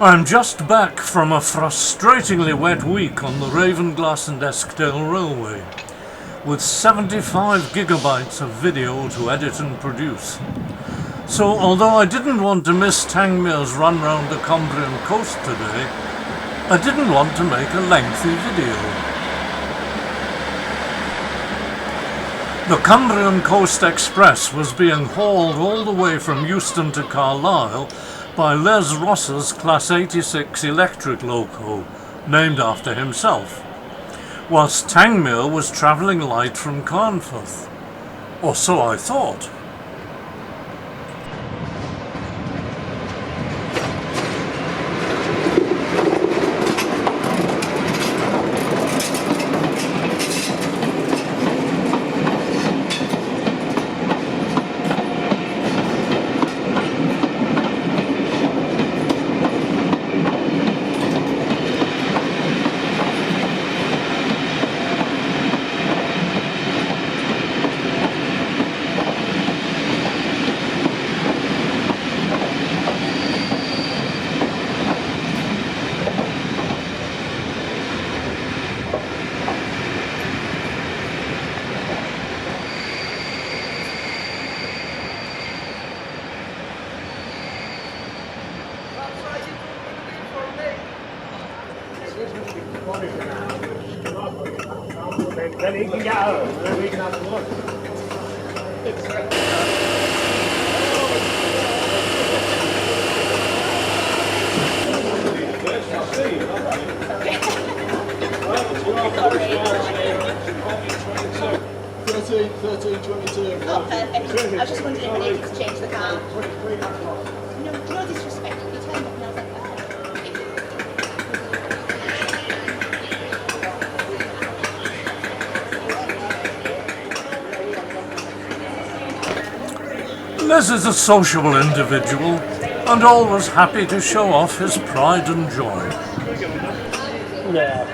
I'm just back from a frustratingly wet week on the Ravenglass and Eskdale Railway, with 75 gigabytes of video to edit and produce. So although I didn't want to miss Tangmere's run round the Cumbrian coast today, I didn't want to make a lengthy video. The Cumbrian Coast Express was being hauled all the way from Euston to Carlisle by Les Ross's Class 86 electric loco, named after himself, whilst Tangmere was travelling light from Carnforth. Or so I thought. Then he can get home, and then we can have a look. Oh, perfect. I was just wondering if I needed to change the car. No disrespect. You turned up and I was like, Les is a sociable individual and always happy to show off his pride and joy. Yeah.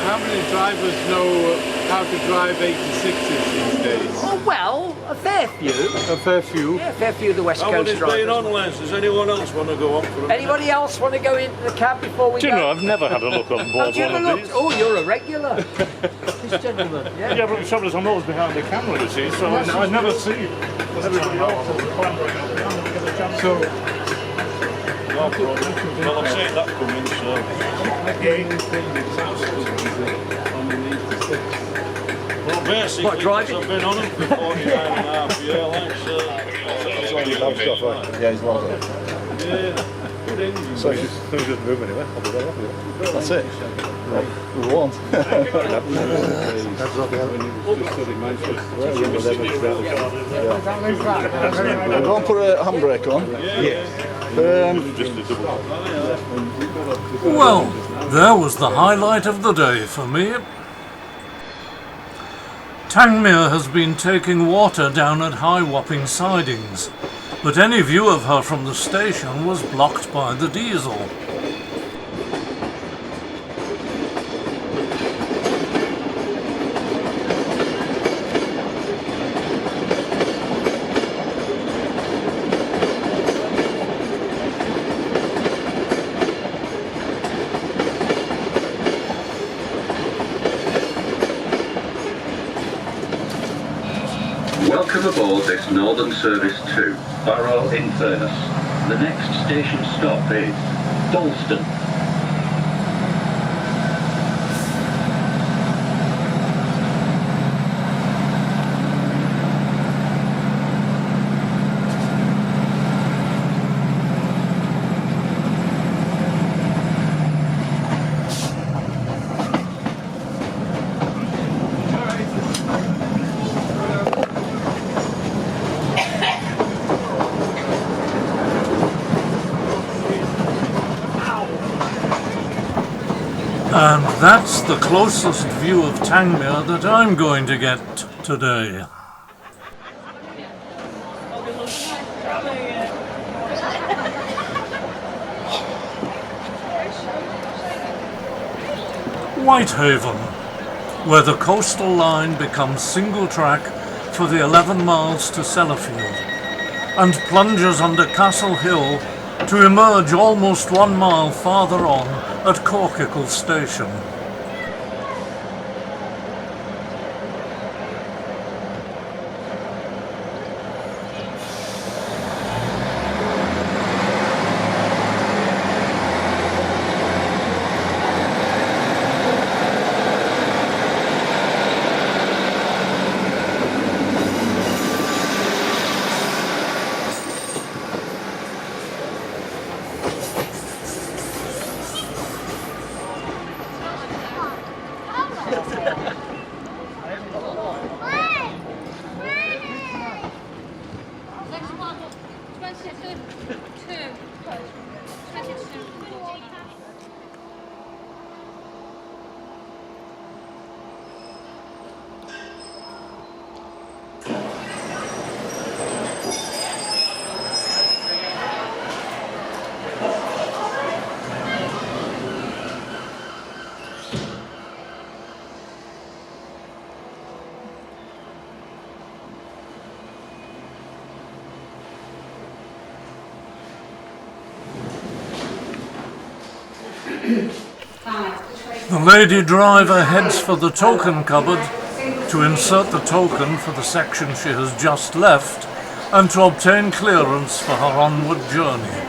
How many drivers know how to drive 86s these days? Oh, well, a fair few. A fair few. Yeah, a fair few of the West How Coast many drivers. being on, Les? Does anyone else want to go up for a Anybody else want to go into the cab before we Do you go? know, I've never had a look on Oh, board do you one ever of looked? these. Oh, you're a regular. This gentleman, yeah. Yeah, but the trouble is I'm always behind the camera, you see, so I never see everybody else clambering up behind to get a chance. So, No problem. Well, I've seen that coming, so... Well, basically, What, driving? I've been on them for 49 and a half years, like, so... Yeah, he's lost it. Yeah, good engine. So he's just move anyway. I'll be well happy. That's it. We won't. We'll go and put a handbrake on. Well, there was the highlight of the day for me. Tangmere has been taking water down at high Wapping sidings, but any view of her from the station was blocked by the diesel. Welcome aboard this Northern Service 2, Barrow-in-Furness. The next station stop is Dalston. And that's the closest view of Tangmere that I'm going to get today. Whitehaven, where the coastal line becomes single track for the 11 miles to Sellafield and plunges under Castle Hill to emerge almost 1 mile farther on at Corkicle Station. Next one, 22. The lady driver heads for the token cupboard to insert the token for the section she has just left and to obtain clearance for her onward journey.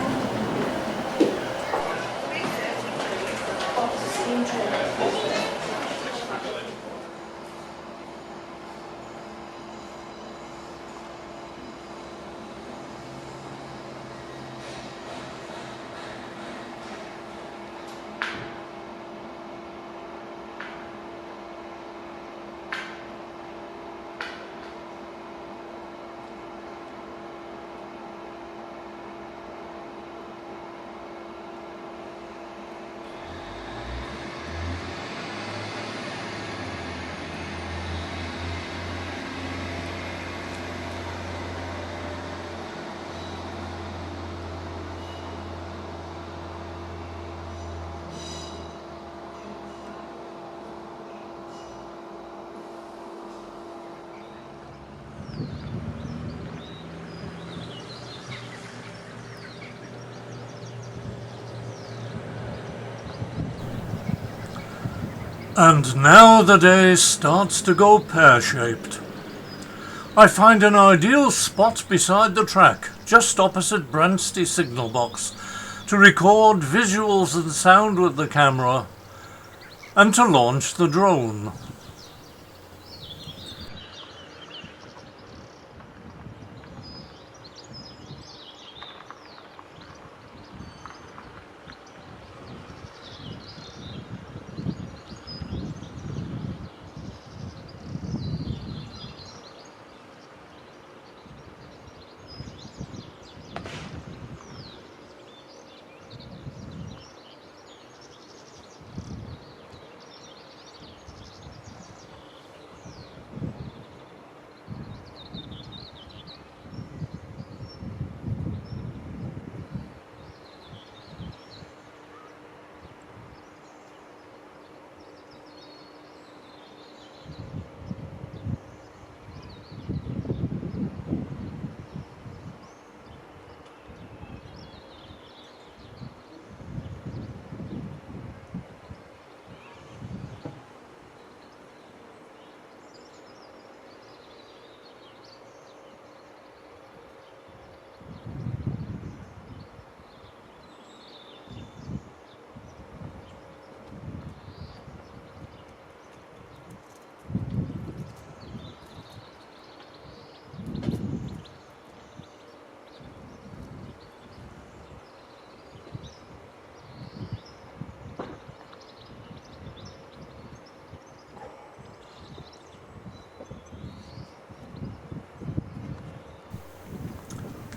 And now the day starts to go pear-shaped. I find an ideal spot beside the track, just opposite Brantstey signal box, to record visuals and sound with the camera and to launch the drone.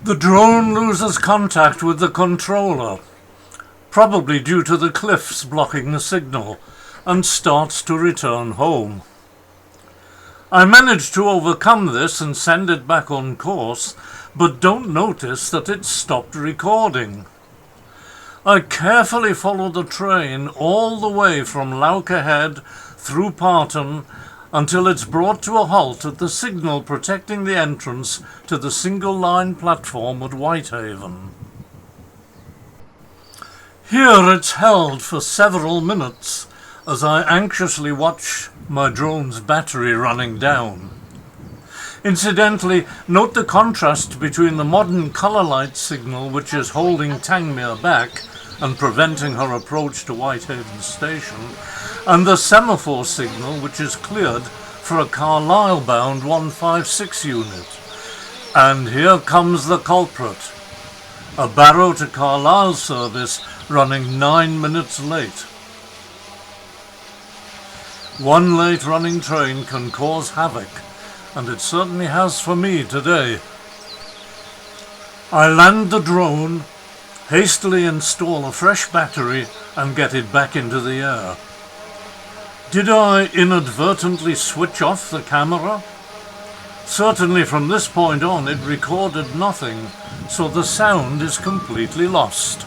The drone loses contact with the controller, probably due to the cliffs blocking the signal, and starts to return home. I manage to overcome this and send it back on course, but don't notice that it stopped recording. I carefully follow the train all the way from Laukerhead through Parton until it's brought to a halt at the signal protecting the entrance to the single-line platform at Whitehaven. Here it's held for several minutes as I anxiously watch my drone's battery running down. Incidentally, note the contrast between the modern colour light signal, which is holding Tangmere back and preventing her approach to Whitehaven station, and the semaphore signal, which is cleared for a Carlisle-bound 156 unit. And here comes the culprit. A Barrow to Carlisle service running 9 minutes late. One late running train can cause havoc, and it certainly has for me today. I land the drone, hastily install a fresh battery, and get it back into the air. Did I inadvertently switch off the camera? Certainly from this point on it recorded nothing, so the sound is completely lost.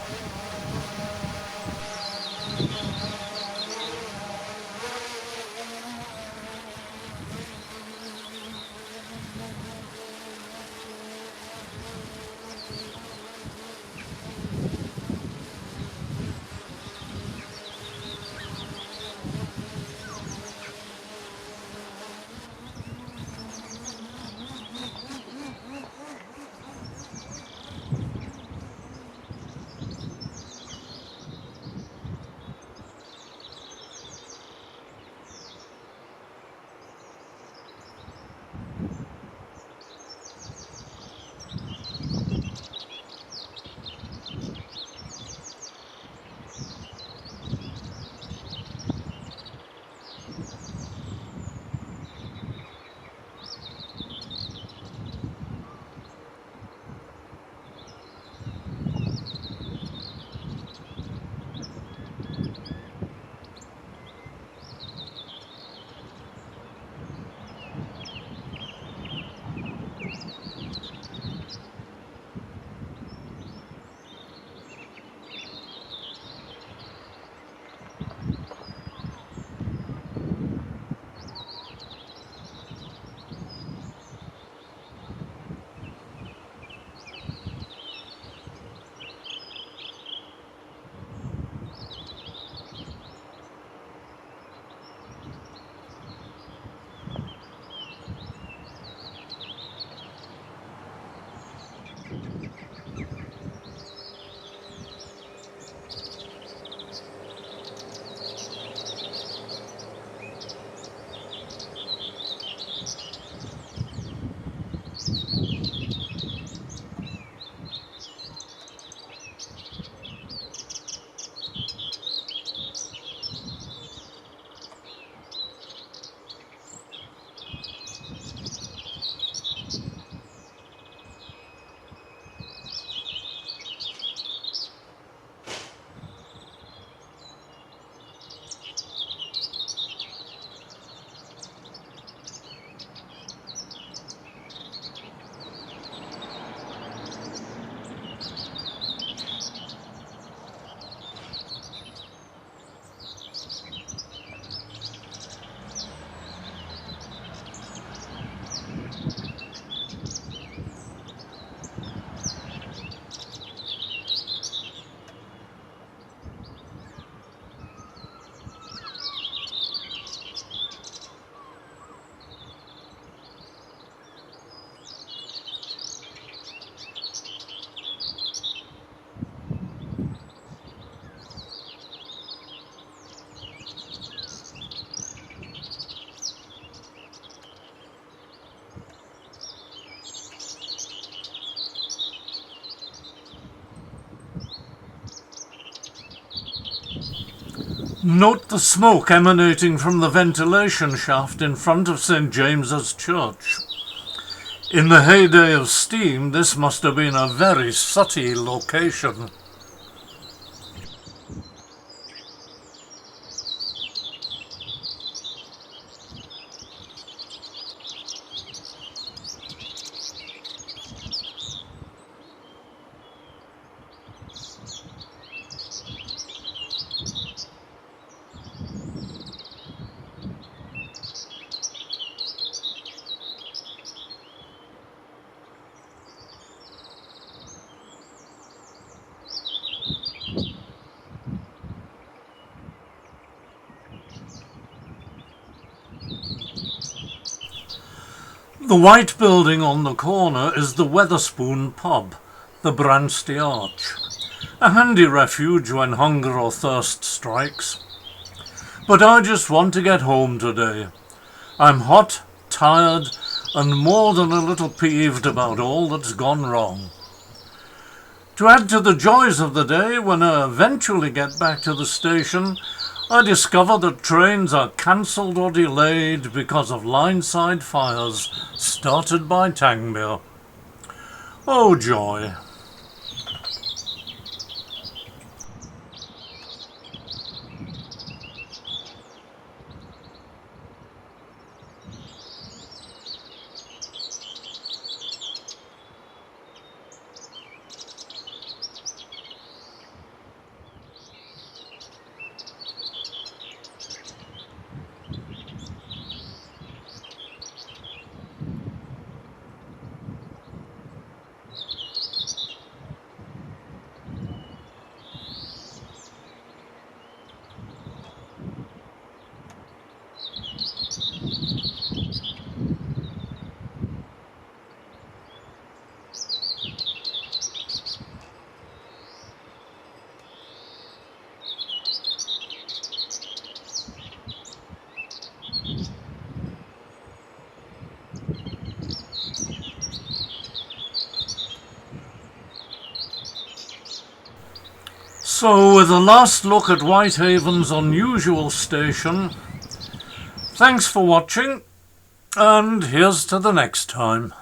Note the smoke emanating from the ventilation shaft in front of St. James's Church. In the heyday of steam, this must have been a very sooty location. The white building on the corner is the Wetherspoon pub, the Bransty Arch, a handy refuge when hunger or thirst strikes. But I just want to get home today. I'm hot, tired, and more than a little peeved about all that's gone wrong. To add to the joys of the day, when I eventually get back to the station, I discover that trains are cancelled or delayed because of line-side fires started by Tangmere. Oh joy. So, with a last look at Whitehaven's unusual station, thanks for watching, and here's to the next time.